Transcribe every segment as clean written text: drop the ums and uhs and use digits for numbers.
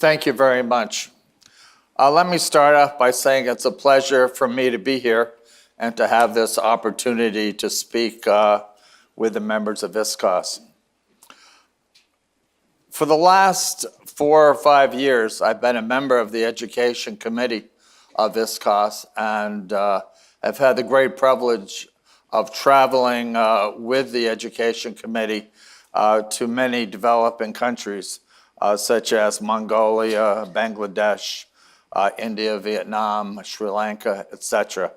Thank you very much. Let me start off by saying it's a pleasure for me to be here and to have this opportunity to speak with the members of ISCoS. For the last 4 or 5 years, I've been a member of the Education Committee of ISCoS, and I've had the great privilege of traveling with the Education Committee to many developing countries, such as Mongolia, Bangladesh, India, Vietnam, Sri Lanka, etc.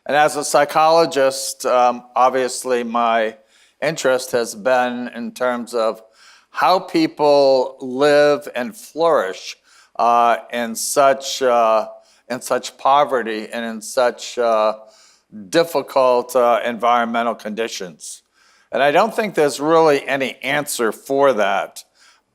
And as a psychologist, obviously my interest has been in terms of how people live and flourish in such poverty and in such difficult environmental conditions. And I don't think there's really any answer for that,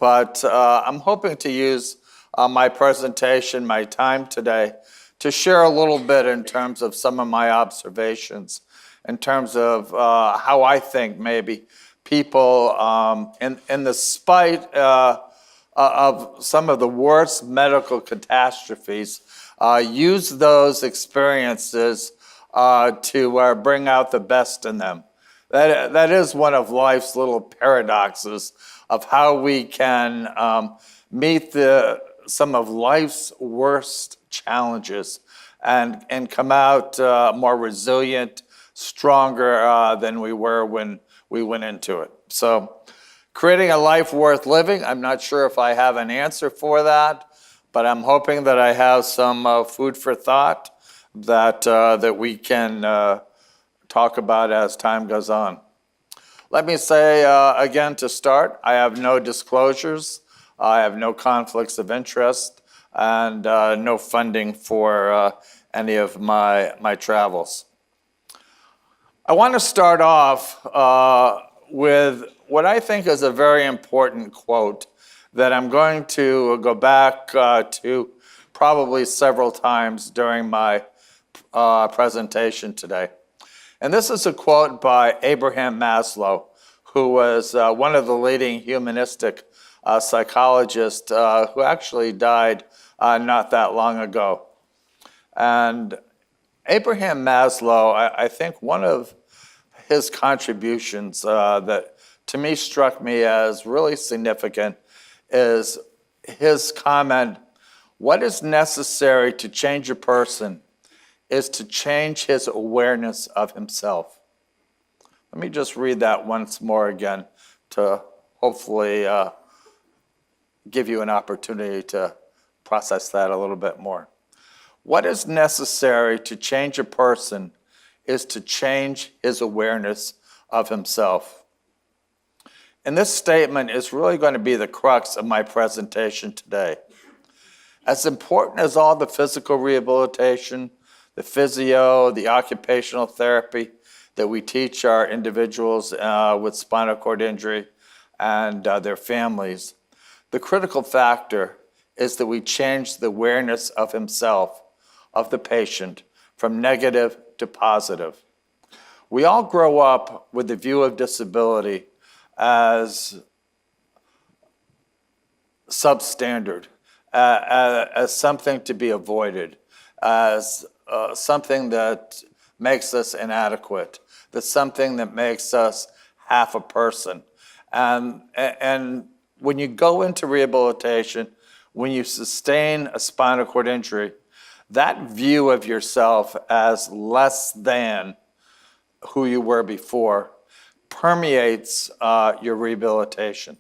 but I'm hoping to use my presentation, my time today, to share a little bit in terms of some of my observations, in terms of how I think maybe people, in the spite of some of the worst medical catastrophes, use those experiences to bring out the best in them. That is one of life's little paradoxes of how we can meet some of life's worst challenges and come out more resilient, stronger than we were when we went into it. So creating a life worth living, I'm not sure if I have an answer for that, but I'm hoping that I have some food for thought that we can talk about as time goes on. Let me say again to start, I have no disclosures, I have no conflicts of interest, and no funding for any of my travels. I want to start off with what I think is a very important quote that I'm going to go back to probably several times during my presentation today. And this is a quote by Abraham Maslow, who was one of the leading humanistic psychologists who actually died not that long ago. And Abraham Maslow, I think one of his contributions that to me struck me as really significant is his comment, "What is necessary to change a person is to change his awareness of himself." Let me just read that once more again to hopefully give you an opportunity to process that a little bit more. What is necessary to change a person is to change his awareness of himself. And this statement is really going to be the crux of my presentation today. As important as all the physical rehabilitation, the physio, the occupational therapy that we teach our individuals with spinal cord injury and their families, the critical factor is that we change the awareness of himself, of the patient, from negative to positive. We all grow up with the view of disability as substandard, as something to be avoided, as something that makes us inadequate, that's something that makes us half a person. And when you go into rehabilitation, when you sustain a spinal cord injury, that view of yourself as less than who you were before permeates your rehabilitation.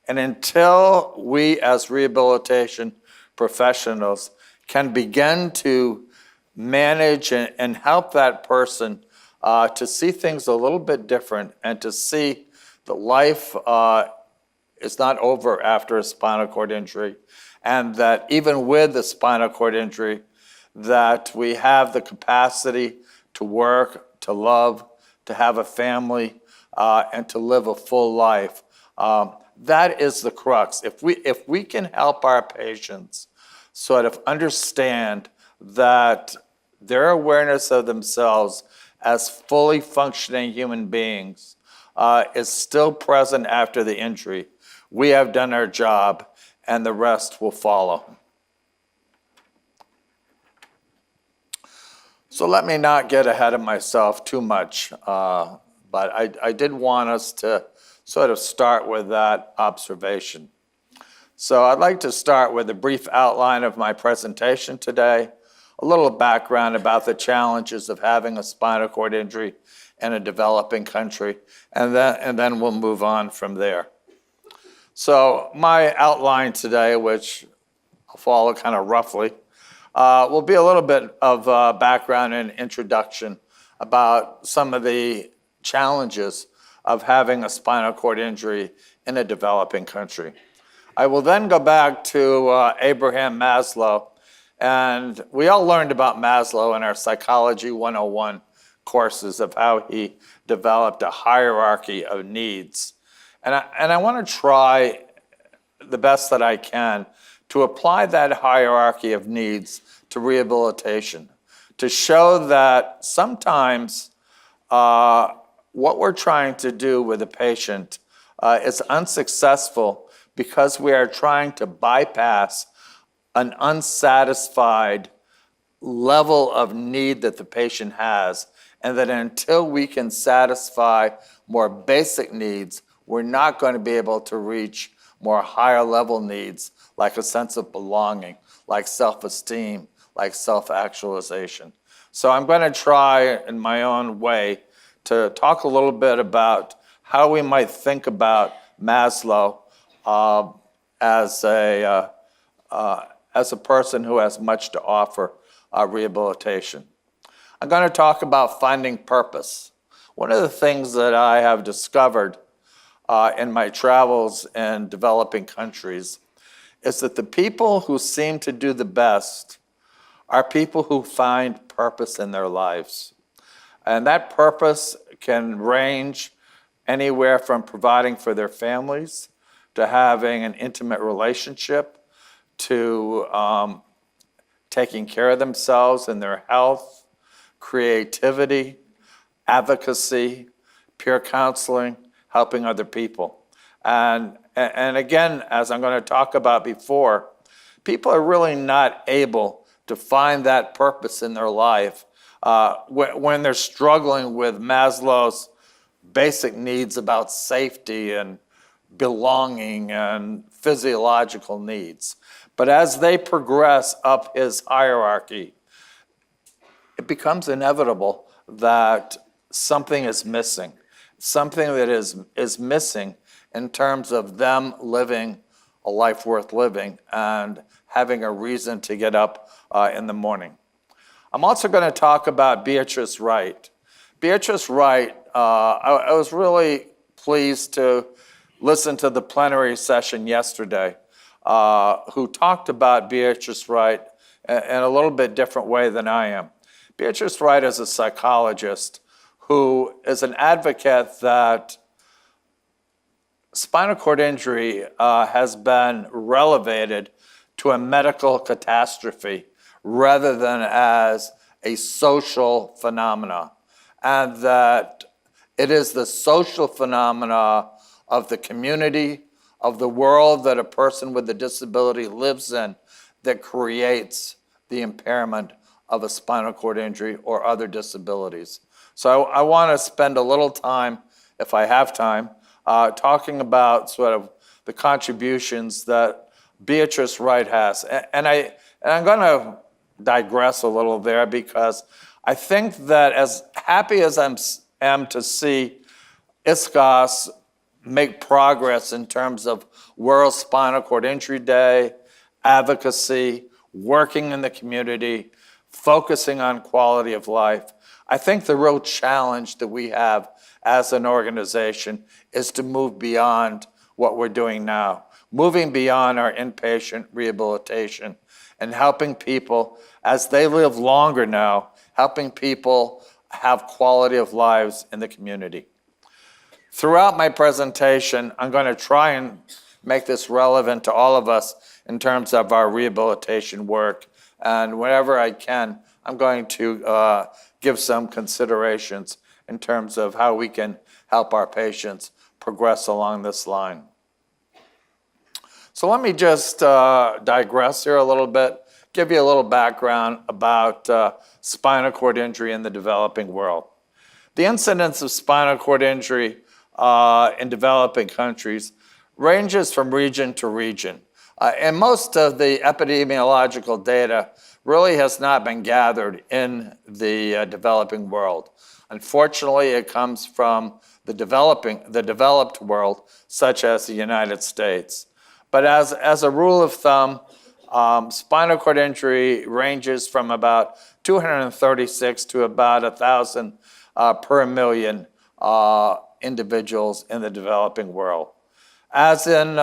And until we as rehabilitation professionals can begin to manage and help that person to see things a little bit different and to see that life is not over after a spinal cord injury, and that even with the spinal cord injury, that we have the capacity to work, to love, to have a family, and to live a full life. That is the crux. If we can help our patients sort of understand that their awareness of themselves as fully functioning human beings is still present after the injury, we have done our job, and the rest will follow. So let me not get ahead of myself too much, but I did want us to sort of start with that observation. So I'd like to start with a brief outline of my presentation today, a little background about the challenges of having a spinal cord injury in a developing country, and then we'll move on from there. So my outline today, which I'll follow kind of roughly, will be a little bit of background and introduction about some of the challenges of having a spinal cord injury in a developing country. I will then go back to Abraham Maslow, and we all learned about Maslow in our Psychology 101 courses of how he developed a hierarchy of needs. And I want to try the best that I can to apply that hierarchy of needs to rehabilitation, to show that sometimes what we're trying to do with a patient is unsuccessful because we are trying to bypass an unsatisfied level of need that the patient has, and that until we can satisfy more basic needs, we're not going to be able to reach more higher level needs like a sense of belonging, like self-esteem, like self-actualization. So I'm going to try in my own way to talk a little bit about how we might think about Maslow as a person who has much to offer rehabilitation. I'm going to talk about finding purpose. One of the things that I have discovered in my travels in developing countries is that the people who seem to do the best are people who find purpose in their lives. And that purpose can range anywhere from providing for their families to having an intimate relationship to taking care of themselves and their health, creativity, advocacy, peer counseling, helping other people. And again, as I'm going to talk about before, people are really not able to find that purpose in their life when they're struggling with Maslow's basic needs about safety and belonging and physiological needs. But as they progress up his hierarchy, it becomes inevitable that something is missing, something that is missing in terms of them living a life worth living and having a reason to get up in the morning. I'm also going to talk about Beatrice Wright. Beatrice Wright, I was really pleased to listen to the plenary session yesterday, who talked about Beatrice Wright in a little bit different way than I am. Beatrice Wright is a psychologist who is an advocate that spinal cord injury has been relegated to a medical catastrophe rather than as a social phenomena, and that it is the social phenomena of the community, of the world that a person with a disability lives in, that creates the impairment of a spinal cord injury or other disabilities. So I want to spend a little time, if I have time, talking about sort of the contributions that Beatrice Wright has. And I'm going to digress a little there, because I think that as happy as I am to see ISCoS make progress in terms of World Spinal Cord Injury Day, advocacy, working in the community, focusing on quality of life, I think the real challenge that we have as an organization is to move beyond what we're doing now, moving beyond our inpatient rehabilitation and helping people as they live longer now, helping people have quality of lives in the community. Throughout my presentation, I'm going to try and make this relevant to all of us in terms of our rehabilitation work. And whenever I can, I'm going to give some considerations in terms of how we can help our patients progress along this line. So let me just digress here a little bit, give you a little background about spinal cord injury in the developing world. The incidence of spinal cord injury in developing countries ranges from region to region. And most of the epidemiological data really has not been gathered in the developing world. Unfortunately, it comes from the developed world, such as the United States. But as a rule of thumb, spinal cord injury ranges from about 236 to about 1,000 per million individuals in the developing world. As in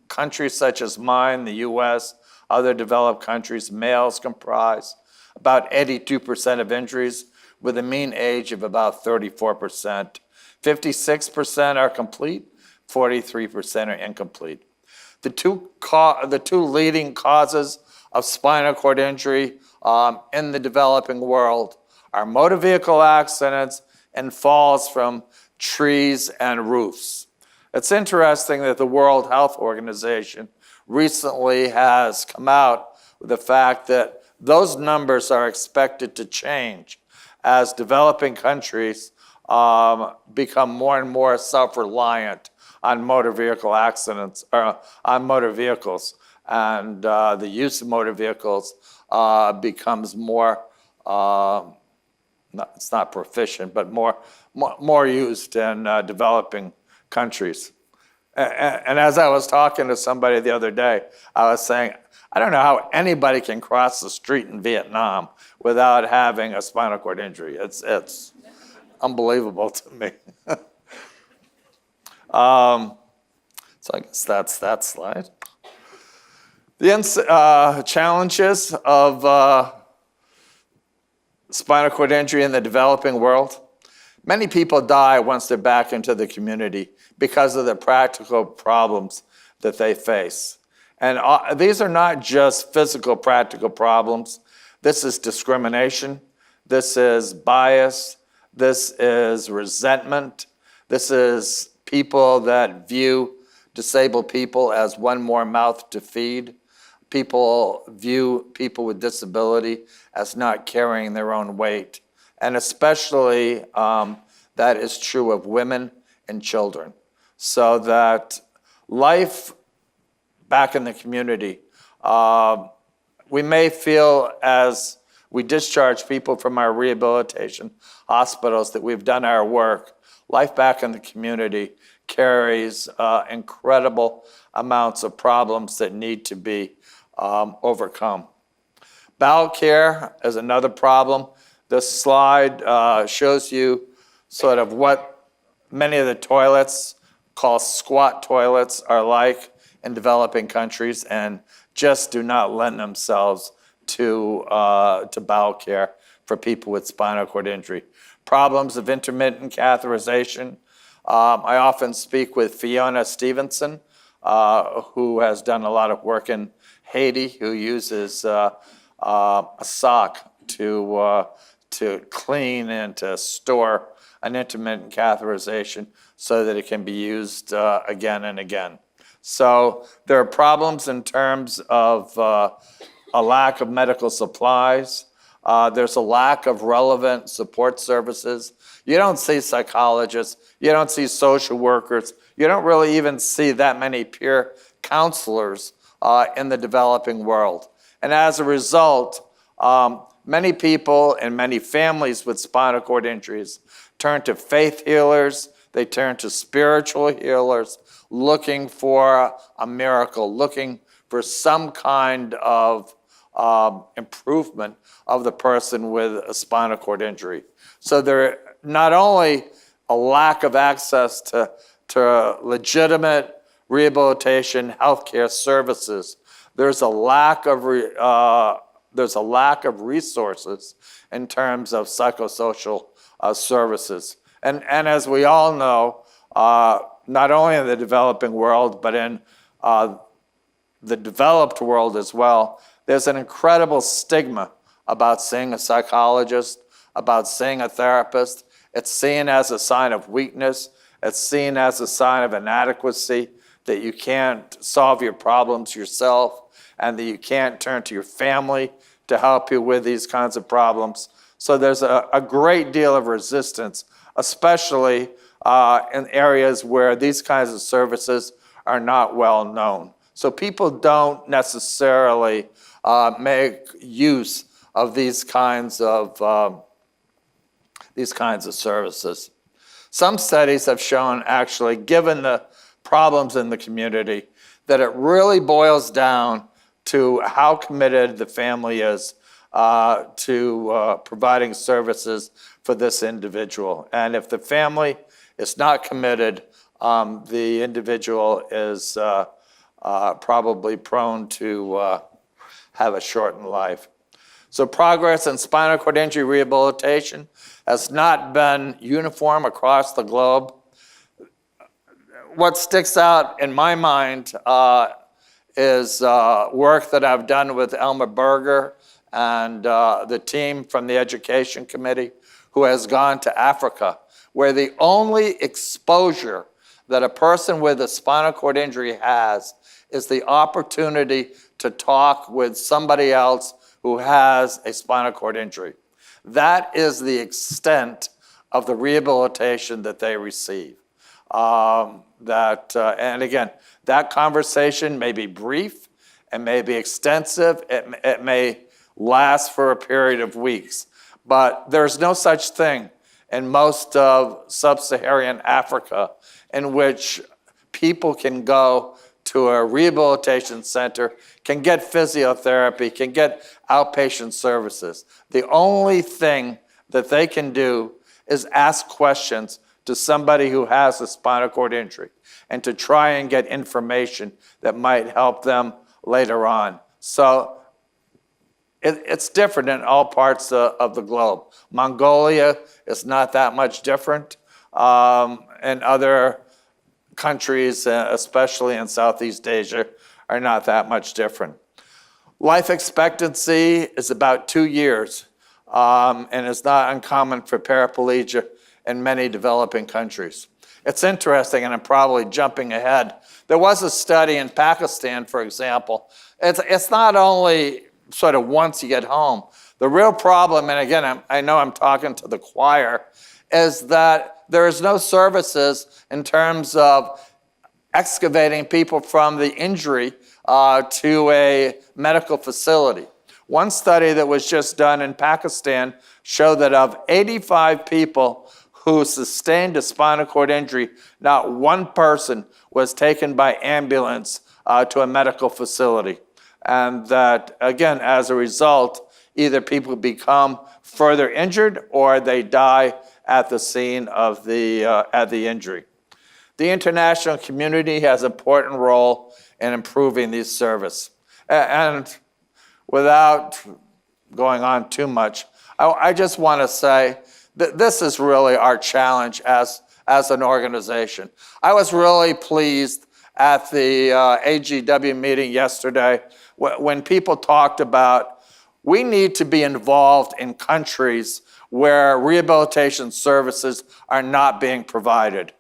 countries such as mine, the US, other developed countries, males comprise about 82% of injuries with a mean age of about 34%. 56% are complete, 43% are incomplete. The two leading causes of spinal cord injury in the developing world are motor vehicle accidents and falls from trees and roofs. It's interesting that the World Health Organization recently has come out with the fact that those numbers are expected to change as developing countries become more and more self-reliant on motor vehicle accidents, or on motor vehicles, and the use of motor vehicles becomes more, it's not proficient, but more used in developing countries. And as I was talking to somebody the other day, I was saying, I don't know how anybody can cross the street in Vietnam without having a spinal cord injury. It's unbelievable to me. So I guess that's that slide. The challenges of spinal cord injury in the developing world. Many people die once they're back into the community because of the practical problems that they face. And these are not just physical practical problems. This is discrimination. This is bias. This is resentment. This is people that view disabled people as one more mouth to feed. People view people with disability as not carrying their own weight. And especially that is true of women and children. So that life back in the community, we may feel as we discharge people from our rehabilitation hospitals that we've done our work. Life back in the community carries incredible amounts of problems that need to be overcome. Bowel care is another problem. This slide shows you sort of what many of the toilets called squat toilets are like in developing countries and just do not lend themselves to bowel care for people with spinal cord injury. Problems of intermittent catheterization. I often speak with Fiona Stevenson, who has done a lot of work in Haiti, who uses a sock to clean and to store an intermittent catheterization so that it can be used again and again. So there are problems in terms of a lack of medical supplies. There's a lack of relevant support services. You don't see psychologists. You don't see social workers. You don't really even see that many peer counselors in the developing world. And as a result, many people and many families with spinal cord injuries turn to faith healers. They turn to spiritual healers, looking for a miracle, looking for some kind of improvement of the person with a spinal cord injury. So there not only a lack of access to legitimate rehabilitation healthcare services, there's a lack of resources in terms of psychosocial services. And as we all know, not only in the developing world, but in the developed world as well, there's an incredible stigma about seeing a psychologist, about seeing a therapist. It's seen as a sign of weakness. It's seen as a sign of inadequacy. that you can't solve your problems yourself, and that you can't turn to your family to help you with these kinds of problems. So there's a great deal of resistance, especially in areas where these kinds of services are not well known. So people don't necessarily make use of these kinds of services. Some studies have shown, actually, given the problems in the community, that it really boils down to how committed the family is to providing services for this individual. And if the family is not committed, the individual is probably prone to have a shortened life. So progress in spinal cord injury rehabilitation has not been uniform across the globe. What sticks out in my mind is work that I've done with Elmer Berger and the team from the Education Committee, who has gone to Africa, where the only exposure that a person with a spinal cord injury has is the opportunity to talk with somebody else who has a spinal cord injury. That is the extent of the rehabilitation that they receive. And again, that conversation may be brief, it may be extensive, it may last for a period of weeks, but there's no such thing in most of sub-Saharan Africa in which people can go to a rehabilitation center, can get physiotherapy, can get outpatient services. The only thing that they can do is ask questions to somebody who has a spinal cord injury and to try and get information that might help them later on. So it's different in all parts of the globe. Mongolia is not that much different. And other countries, especially in Southeast Asia, are not that much different. Life expectancy is about 2 years, and it's not uncommon for paraplegia in many developing countries. It's interesting, and I'm probably jumping ahead. There was a study in Pakistan, for example. It's not only sort of once you get home. The real problem, and again, I know I'm talking to the choir, is that there is no services in terms of excavating people from the injury to a medical facility. One study that was just done in Pakistan showed that of 85 people who sustained a spinal cord injury, not one person was taken by ambulance to a medical facility. And that, again, as a result, either people become further injured or they die at the scene of the injury. The international community has an important role in improving these services. And without going on too much, I just want to say that this is really our challenge as an organization. I was really pleased at the AGW meeting yesterday when people talked about we need to be involved in countries where rehabilitation services are not being provided.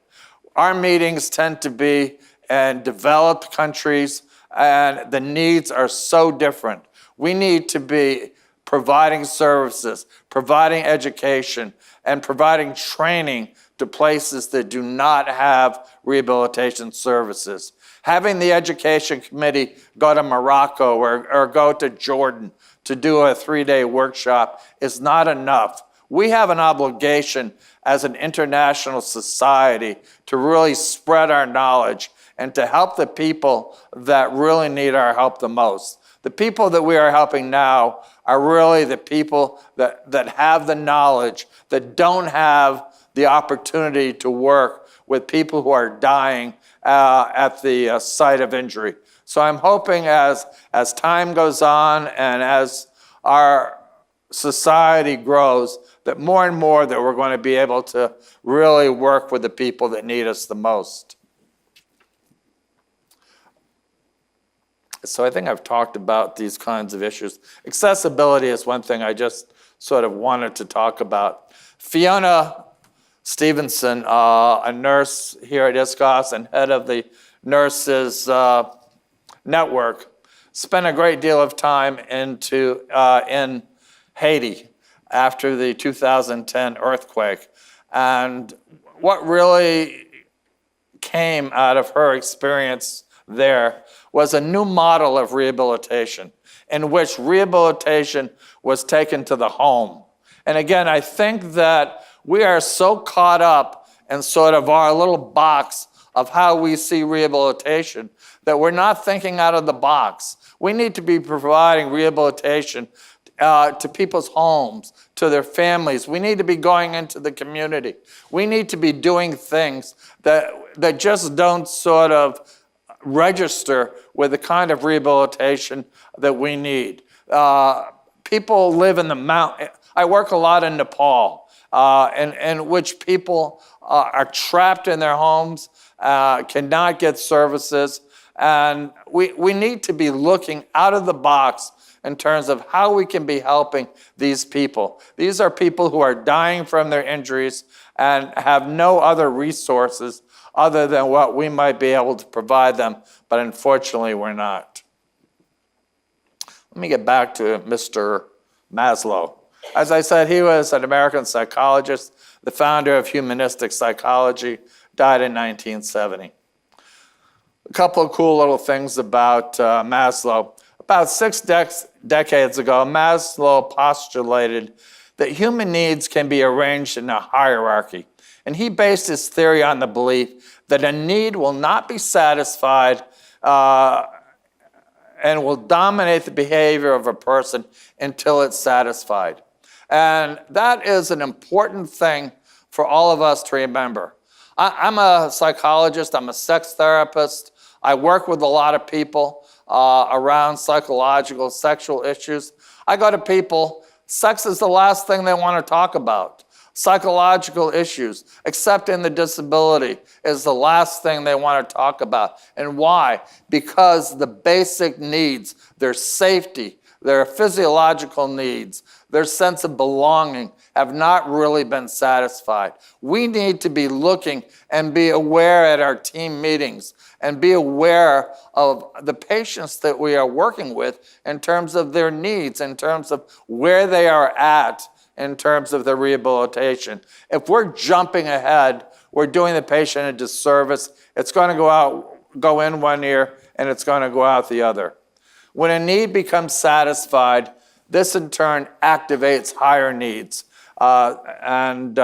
Our meetings tend to be in developed countries, and the needs are so different. We need to be providing services, providing education, and providing training to places that do not have rehabilitation services. Having the Education Committee go to Morocco or go to Jordan to do a 3-day workshop is not enough. We have an obligation as an international society to really spread our knowledge and to help the people that really need our help the most. The people that we are helping now are really the people that have the knowledge, that don't have the opportunity to work with people who are dying at the site of injury. So I'm hoping as time goes on and as our society grows, that more and more that we're going to be able to really work with the people that need us the most. So I think I've talked about these kinds of issues. Accessibility is one thing I just sort of wanted to talk about. Fiona Stevenson, a nurse here at ISCoS and head of the nurses network, spent a great deal of time in Haiti after the 2010 earthquake. And what really came out of her experience there was a new model of rehabilitation in which rehabilitation was taken to the home. And again, I think that we are so caught up in sort of our little box of how we see rehabilitation that we're not thinking out of the box. We need to be providing rehabilitation to people's homes, to their families. We need to be going into the community. We need to be doing things that just don't sort of register with the kind of rehabilitation that we need. People live in the mountain. I work a lot in Nepal, in which people are trapped in their homes, cannot get services, and we need to be looking out of the box in terms of how we can be helping these people. These are people who are dying from their injuries and have no other resources other than what we might be able to provide them, but unfortunately we're not. Let me get back to Mr. Maslow. As I said, he was an American psychologist, the founder of humanistic psychology, died in 1970. A couple of cool little things about Maslow. About 6 decades ago, Maslow postulated that human needs can be arranged in a hierarchy. And he based his theory on the belief that a need will not be satisfied and will dominate the behavior of a person until it's satisfied. And that is an important thing for all of us to remember. I'm a psychologist, I'm a sex therapist. I work with a lot of people around psychological, sexual issues. I go to people, sex is the last thing they want to talk about. Psychological issues, accepting the disability, is the last thing they want to talk about. And why? Because the basic needs, their safety, their physiological needs, their sense of belonging have not really been satisfied. We need to be looking and be aware at our team meetings and be aware of the patients that we are working with in terms of their needs, in terms of where they are at, in terms of the rehabilitation. If we're jumping ahead, we're doing the patient a disservice. It's going to go in one ear and it's going to go out the other. When a need becomes satisfied, this in turn activates higher needs. And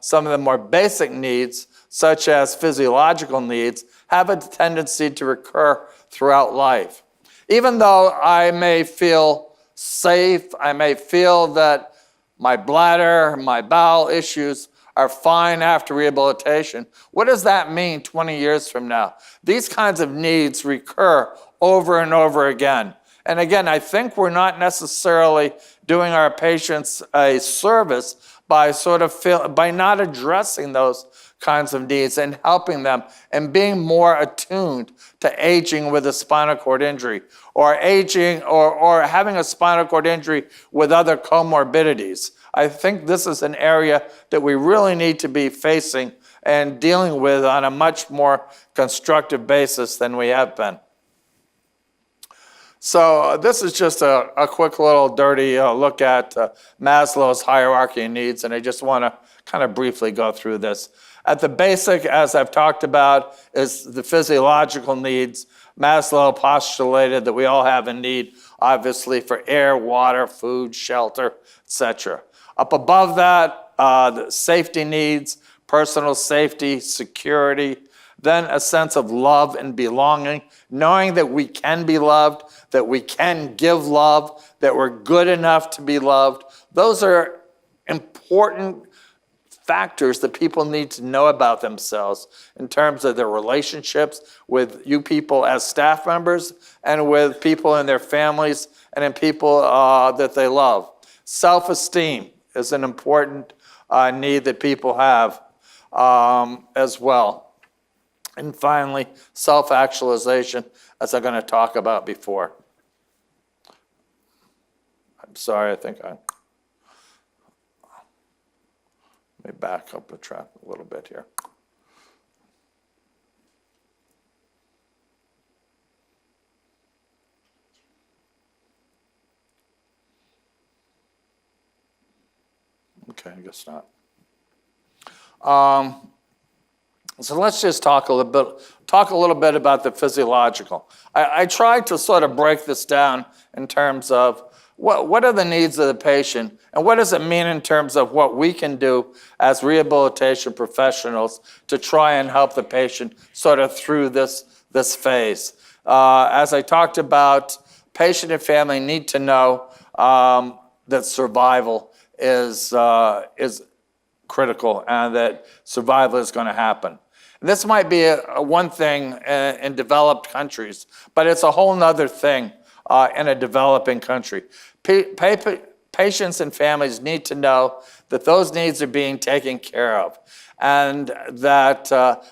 some of the more basic needs, such as physiological needs, have a tendency to recur throughout life. Even though I may feel safe, I may feel that my bladder, my bowel issues are fine after rehabilitation, what does that mean 20 years from now? These kinds of needs recur over and over again. And again, I think we're not necessarily doing our patients a service by by not addressing those kinds of needs and helping them and being more attuned to aging with a spinal cord injury or aging or having a spinal cord injury with other comorbidities. I think this is an area that we really need to be facing and dealing with on a much more constructive basis than we have been. So this is just a quick little dirty look at Maslow's hierarchy of needs, and I just want to kind of briefly go through this. At the basic, as I've talked about, is the physiological needs. Maslow postulated that we all have a need, obviously, for air, water, food, shelter, etc. Up above that, the safety needs, personal safety, security, then a sense of love and belonging, knowing that we can be loved, that we can give love, that we're good enough to be loved. Those are important factors that people need to know about themselves in terms of their relationships with you people as staff members and with people in their families and in people that they love. Self-esteem is an important need that people have as well. And finally, self-actualization, as I'm going to talk about before. I'm sorry, I think let me back up the track a little bit here. Okay, I guess not. So let's just talk a little bit about the physiological. I tried to sort of break this down in terms of what are the needs of the patient, and what does it mean in terms of what we can do as rehabilitation professionals to try and help the patient sort of through this phase. As I talked about, patient and family need to know that survival is critical and that survival is going to happen. This might be one thing in developed countries, but it's a whole nother thing in a developing country. Patients and families need to know that those needs are being taken care of, and that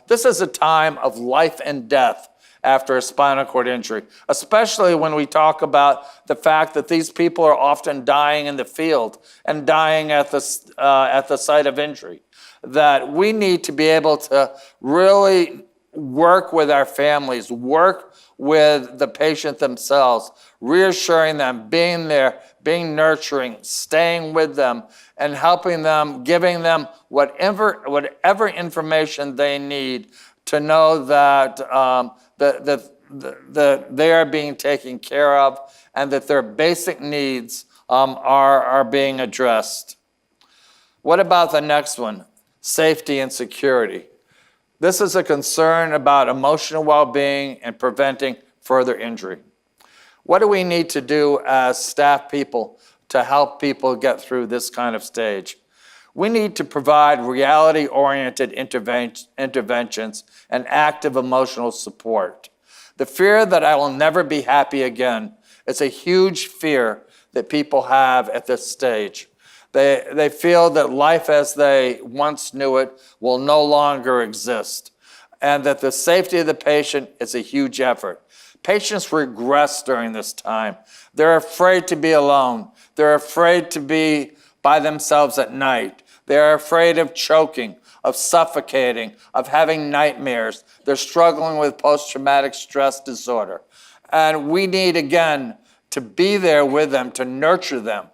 this is a time of life and death after a spinal cord injury, especially when we talk about the fact that these people are often dying in the field and dying at the site of injury. That we need to be able to really work with our families, work with the patient themselves, reassuring them, being there, being nurturing, staying with them, and helping them, giving them whatever information they need to know that that they are being taken care of and that their basic needs are being addressed. What about the next one? Safety and security. This is a concern about emotional well-being and preventing further injury. What do we need to do as staff people to help people get through this kind of stage? We need to provide reality-oriented interventions and active emotional support. The fear that I will never be happy again is a huge fear that people have at this stage. They feel that life as they once knew it will no longer exist, and that the safety of the patient is a huge effort. Patients regress during this time. They're afraid to be alone. They're afraid to be by themselves at night. They're afraid of choking, of suffocating, of having nightmares. They're struggling with post-traumatic stress disorder. And we need, again, to be there with them, to nurture them.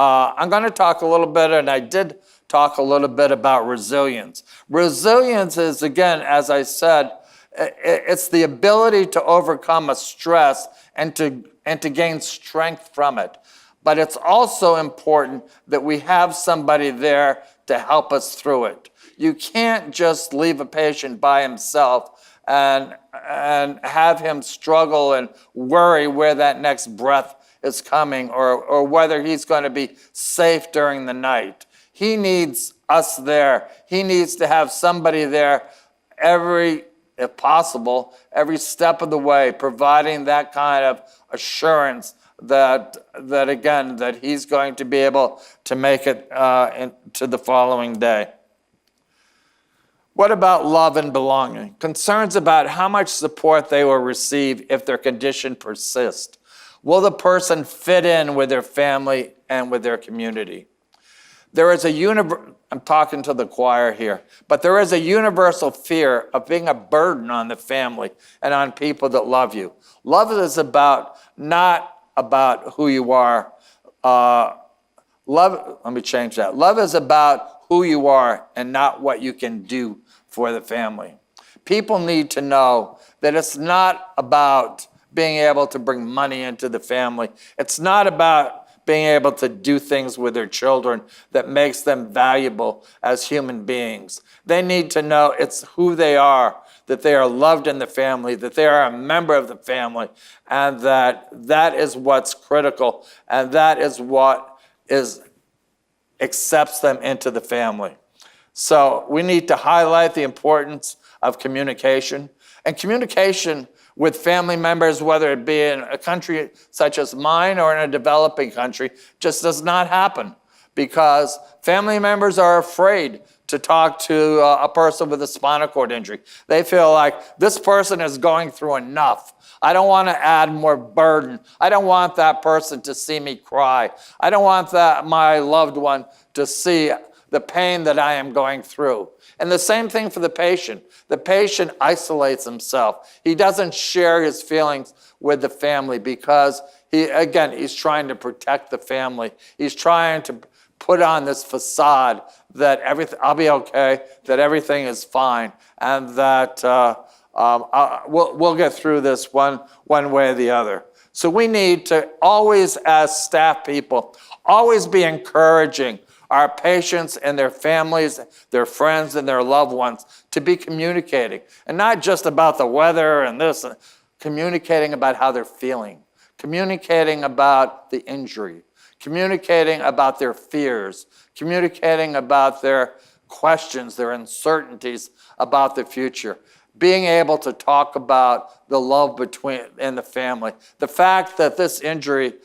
I'm going to talk a little bit, and I did talk a little bit about resilience. Resilience is, again, as I said, it's the ability to overcome a stress and to gain strength from it. But it's also important that we have somebody there to help us through it. You can't just leave a patient by himself and have him struggle and worry where that next breath is coming or whether he's going to be safe during the night. He needs us there. He needs to have somebody there if possible, every step of the way, providing that kind of assurance that again, that he's going to be able to make it to the following day. What about love and belonging? Concerns about how much support they will receive if their condition persists. Will the person fit in with their family and with their community? There is I'm talking to the choir here, but there is a universal fear of being a burden on the family and on people that love you. Love is not about who you are. Let me change that. Love is about who you are and not what you can do for the family. People need to know that it's not about being able to bring money into the family. It's not about being able to do things with their children that makes them valuable as human beings. They need to know it's who they are, that they are loved in the family, that they are a member of the family, and that is what's critical, and that is what accepts them into the family. So we need to highlight the importance of communication, and communication with family members, whether it be in a country such as mine or in a developing country, just does not happen because family members are afraid to talk to a person with a spinal cord injury. They feel like this person is going through enough. I don't want to add more burden. I don't want that person to see me cry. I don't want my loved one to see the pain that I am going through. And the same thing for the patient. The patient isolates himself. He doesn't share his feelings with the family because he's trying to protect the family. He's trying to put on this facade that I'll be okay, that everything is fine, and that we'll get through this one way or the other. So we need to always, as staff people, always be encouraging our patients and their families, their friends and their loved ones to be communicating. And not just about the weather and this, communicating about how they're feeling, communicating about the injury, communicating about their fears, communicating about their questions, their uncertainties about the future. Being able to talk about the love in the family. The fact that this injury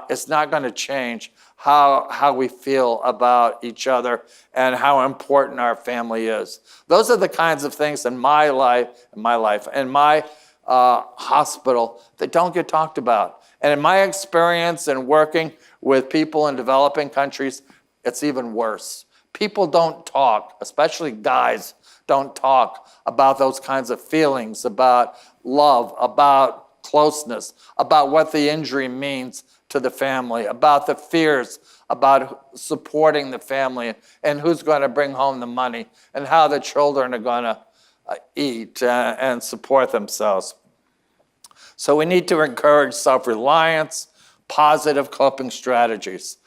is not going to change how we feel about each other and how important our family is. Those are the kinds of things in my life, in my hospital that don't get talked about. And in my experience in working with people in developing countries, it's even worse. People don't talk, especially guys, don't talk about those kinds of feelings, about love, about closeness, about what the injury means to the family, about the fears, about supporting the family, and who's going to bring home the money, and how the children are going to eat and support themselves. So we need to encourage self-reliance, positive coping strategies.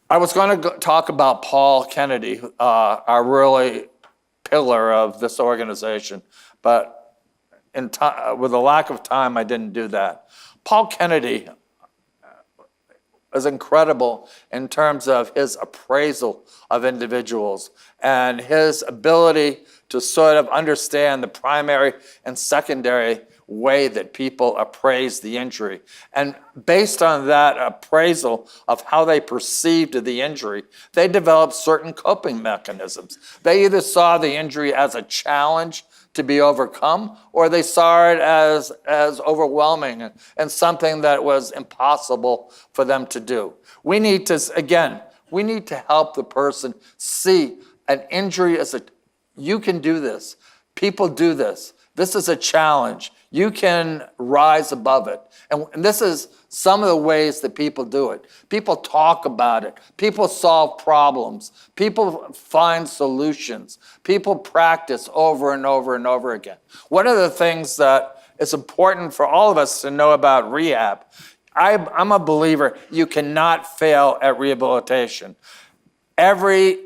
I was going to talk about Paul Kennedy, our really pillar of this organization, but with a lack of time, I didn't do that. Paul Kennedy is incredible in terms of his appraisal of individuals and his ability to sort of understand the primary and secondary way that people appraise the injury. And based on that appraisal of how they perceived the injury, they developed certain coping mechanisms. They either saw the injury as a challenge to be overcome, or they saw it as overwhelming and something that was impossible for them to do. We need to help the person see an injury as you can do this. People do this. This is a challenge. You can rise above it. And this is some of the ways that people do it. People talk about it. People solve problems. People find solutions. People practice over and over and over again. One of the things that is important for all of us to know about rehab, I'm a believer you cannot fail at rehabilitation. Every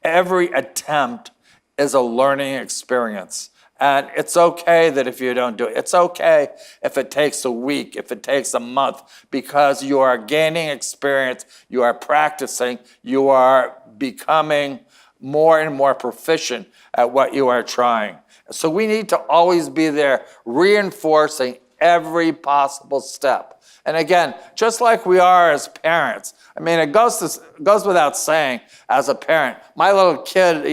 attempt is a learning experience. And it's okay that if you don't do it, it's okay if it takes a week, if it takes a month, because you are gaining experience, you are practicing, you are becoming more and more proficient at what you are trying. So we need to always be there reinforcing every possible step. And again, just like we are as parents, I mean, it goes without saying as a parent, my little kid,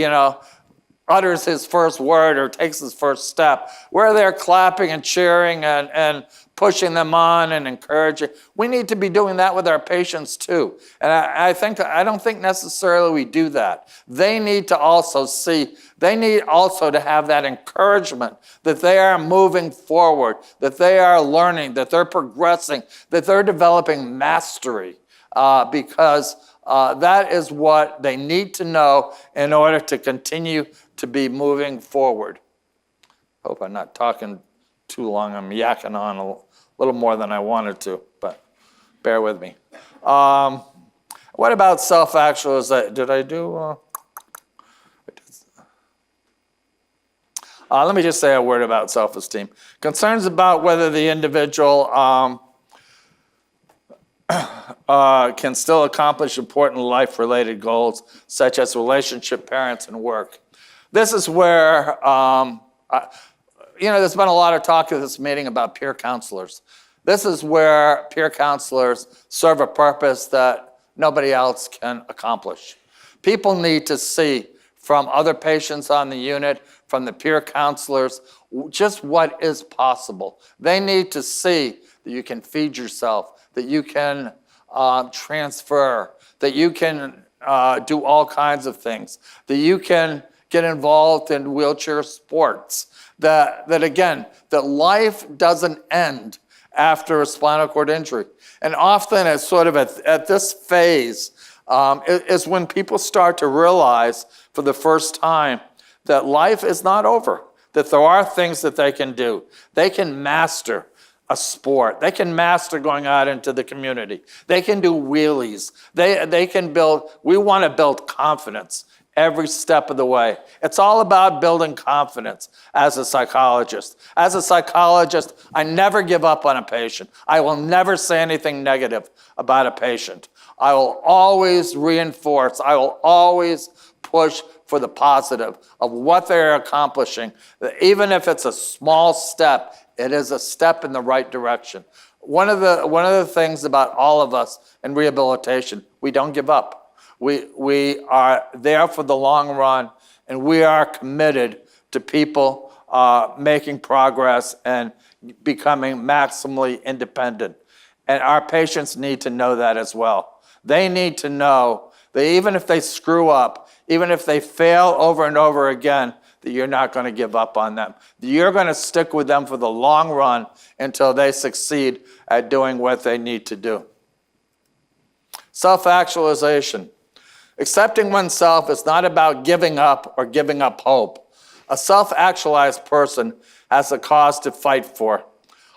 utters his first word or takes his first step, we're there clapping and cheering and pushing them on and encouraging. We need to be doing that with our patients too. And I don't think necessarily we do that. They need to also to have that encouragement that they are moving forward, that they are learning, that they're progressing, that they're developing mastery, because that is what they need to know in order to continue to be moving forward. Hope I'm not talking too long. I'm yakking on a little more than I wanted to, but bear with me. What about self-actualization? Did I do? Let me just say a word about self-esteem. Concerns about whether the individual can still accomplish important life-related goals, such as relationship, parents, and work. This is where, there's been a lot of talk at this meeting about peer counselors. This is where peer counselors serve a purpose that nobody else can accomplish. People need to see from other patients on the unit, from the peer counselors, just what is possible. They need to see that you can feed yourself, that you can transfer, that you can do all kinds of things, that you can get involved in wheelchair sports, that life doesn't end after a spinal cord injury. And often it's sort of at this phase is when people start to realize for the first time that life is not over, that there are things that they can do. They can master a sport. They can master going out into the community. They can do wheelies. They can build, we want to build confidence every step of the way. It's all about building confidence as a psychologist. As a psychologist, I never give up on a patient. I will never say anything negative about a patient. I will always reinforce, I will always push for the positive of what they're accomplishing. Even if it's a small step, it is a step in the right direction. One of the things about all of us in rehabilitation, we don't give up. We are there for the long run, and we are committed to people making progress and becoming maximally independent. And our patients need to know that as well. They need to know that even if they screw up, even if they fail over and over again, that you're not going to give up on them. You're going to stick with them for the long run until they succeed at doing what they need to do. Self-actualization. Accepting oneself is not about giving up or giving up hope. A self-actualized person has a cause to fight for.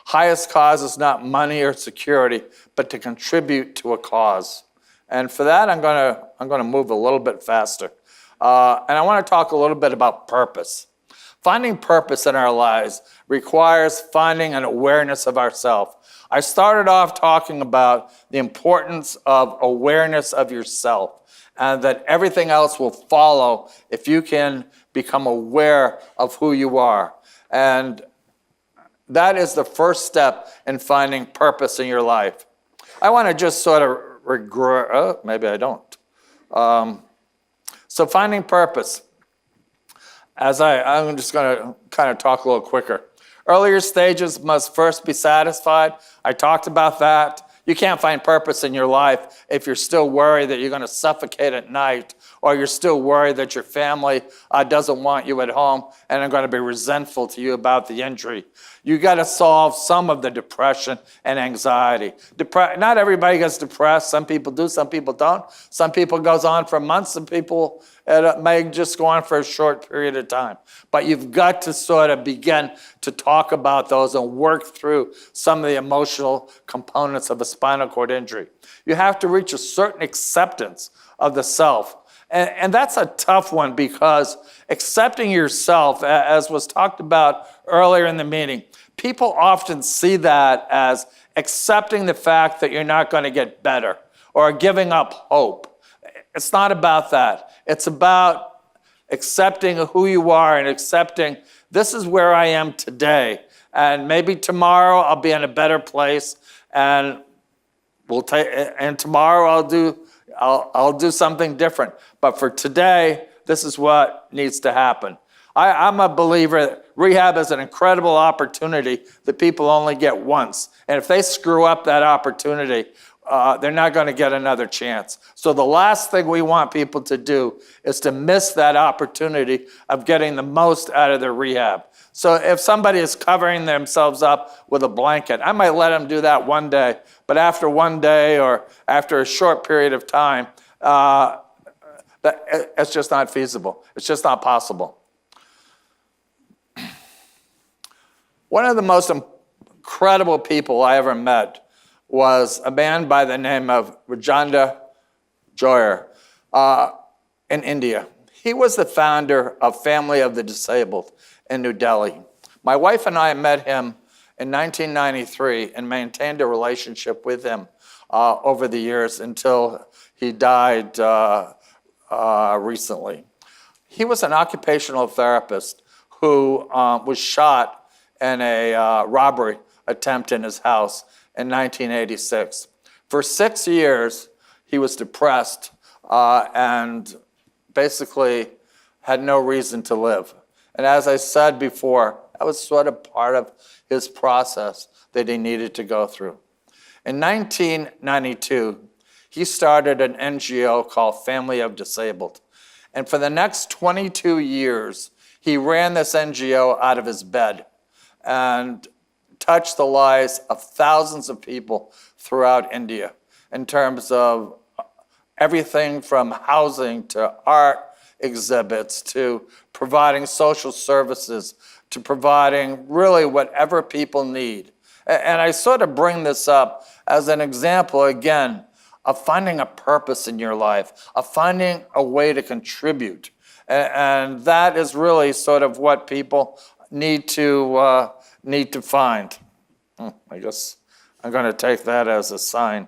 Highest cause is not money or security, but to contribute to a cause. And for that, I'm going to move a little bit faster. And I want to talk a little bit about purpose. Finding purpose in our lives requires finding an awareness of ourselves. I started off talking about the importance of awareness of yourself, and that everything else will follow if you can become aware of who you are. And that is the first step in finding purpose in your life. I want to just sort of maybe I don't. So finding purpose. I'm just going to kind of talk a little quicker. Earlier stages must first be satisfied. I talked about that. You can't find purpose in your life if you're still worried that you're going to suffocate at night, or you're still worried that your family doesn't want you at home and are going to be resentful to you about the injury. You got to solve some of the depression and anxiety. Not everybody gets depressed. Some people do, some people don't. Some people goes on for months, some people it may just go on for a short period of time. But you've got to sort of begin to talk about those and work through some of the emotional components of a spinal cord injury. You have to reach a certain acceptance of the self. And that's a tough one, because accepting yourself, as was talked about earlier in the meeting, people often see that as accepting the fact that you're not going to get better or giving up hope. It's not about that. It's about accepting who you are and accepting this is where I am today. And maybe tomorrow I'll be in a better place, and tomorrow I'll do something different. But for today, this is what needs to happen. I'm a believer that rehab is an incredible opportunity that people only get once. And if they screw up that opportunity, they're not going to get another chance. So the last thing we want people to do is to miss that opportunity of getting the most out of their rehab. So if somebody is covering themselves up with a blanket, I might let them do that one day. But after one day or after a short period of time, it's just not feasible. It's just not possible. One of the most incredible people I ever met was a man by the name of Rajendra Joyer in India. He was the founder of Family of the Disabled in New Delhi. My wife and I met him in 1993 and maintained a relationship with him over the years until he died recently. He was an occupational therapist who was shot in a robbery attempt in his house in 1986. For 6 years, he was depressed and basically had no reason to live. And as I said before, that was sort of part of his process that he needed to go through. In 1992, he started an NGO called Family of Disabled. And for the next 22 years, he ran this NGO out of his bed. And touched the lives of thousands of people throughout India in terms of everything from housing to art exhibits to providing social services to providing really whatever people need. And I sort of bring this up as an example, again, of finding a purpose in your life, of finding a way to contribute. And that is really sort of what people need to find. I guess I'm going to take that as a sign.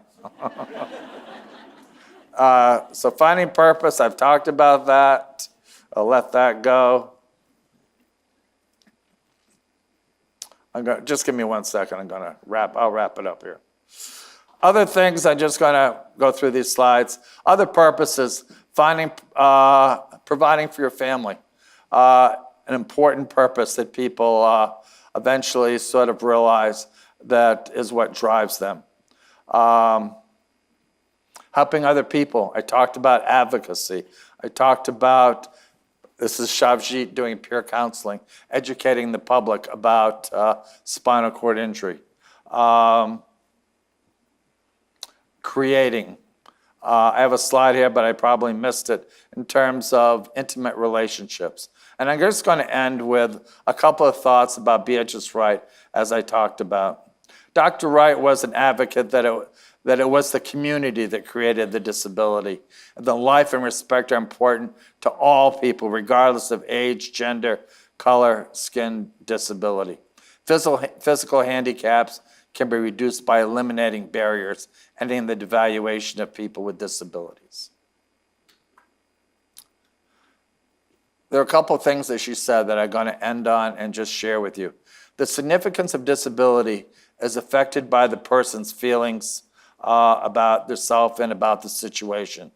So finding purpose, I've talked about that. I'll let that go. Just give me 1 second. I'll wrap it up here. Other things, I'm just going to go through these slides. Other purposes, providing for your family. An important purpose that people eventually sort of realize that is what drives them. Helping other people. I talked about advocacy. I talked about, this is Shavjit doing peer counseling, educating the public about spinal cord injury. Creating. I have a slide here, but I probably missed it, in terms of intimate relationships. And I'm just going to end with a couple of thoughts about Beatrice Wright, as I talked about. Dr. Wright was an advocate that it was the community that created the disability. The life and respect are important to all people, regardless of age, gender, color, skin, disability. Physical handicaps can be reduced by eliminating barriers, ending the devaluation of people with disabilities. There are a couple of things that she said that I'm going to end on and just share with you. The significance of disability is affected by the person's feelings about themselves and about the situation.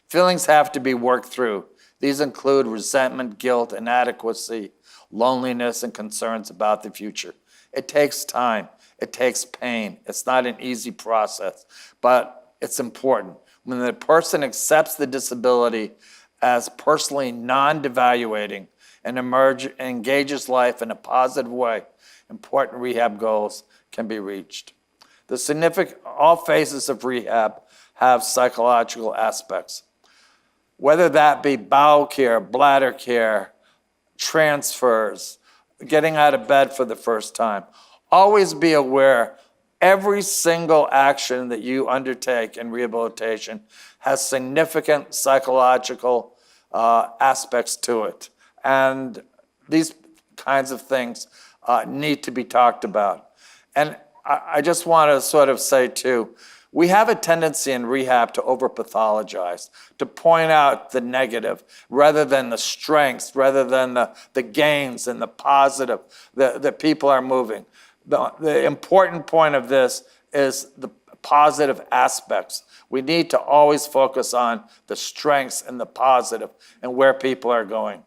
Feelings have to be worked through. These include resentment, guilt, inadequacy, loneliness, and concerns about the future. It takes time. It takes pain. It's not an easy process, but it's important. When the person accepts the disability as personally non-devaluating and engages life in a positive way, important rehab goals can be reached. All phases of rehab have psychological aspects, whether that be bowel care, bladder care, transfers, getting out of bed for the first time. Always be aware every single action that you undertake in rehabilitation has significant psychological aspects to it. And these kinds of things need to be talked about. And I just want to sort of say, too, we have a tendency in rehab to over-pathologize, to point out the negative rather than the strengths, rather than the gains and the positive that people are moving. The important point of this is the positive aspects. We need to always focus on the strengths and the positive and where people are going.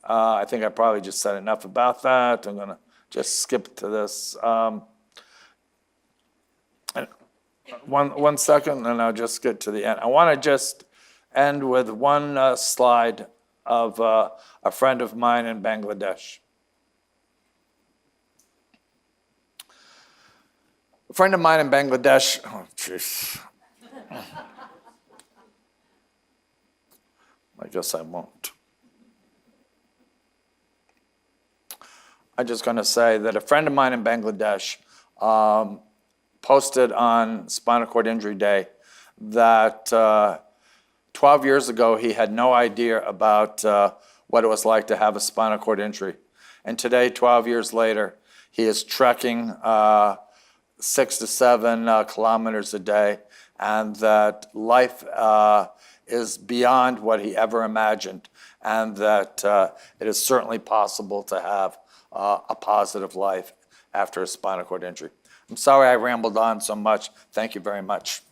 I think I probably just said enough about that. I'm going to just skip to this. One second, and I'll just get to the end. I want to just end with one slide of a friend of mine in Bangladesh. A friend of mine in Bangladesh, oh, jeez. I guess I won't. I'm just going to say that a friend of mine in Bangladesh posted on Spinal Cord Injury Day that 12 years ago he had no idea about what it was like to have a spinal cord injury. And today, 12 years later, he is trekking 6 to 7 kilometers a day, and that life is beyond what he ever imagined, and that it is certainly possible to have a positive life after a spinal cord injury. I'm sorry I rambled on so much. Thank you very much.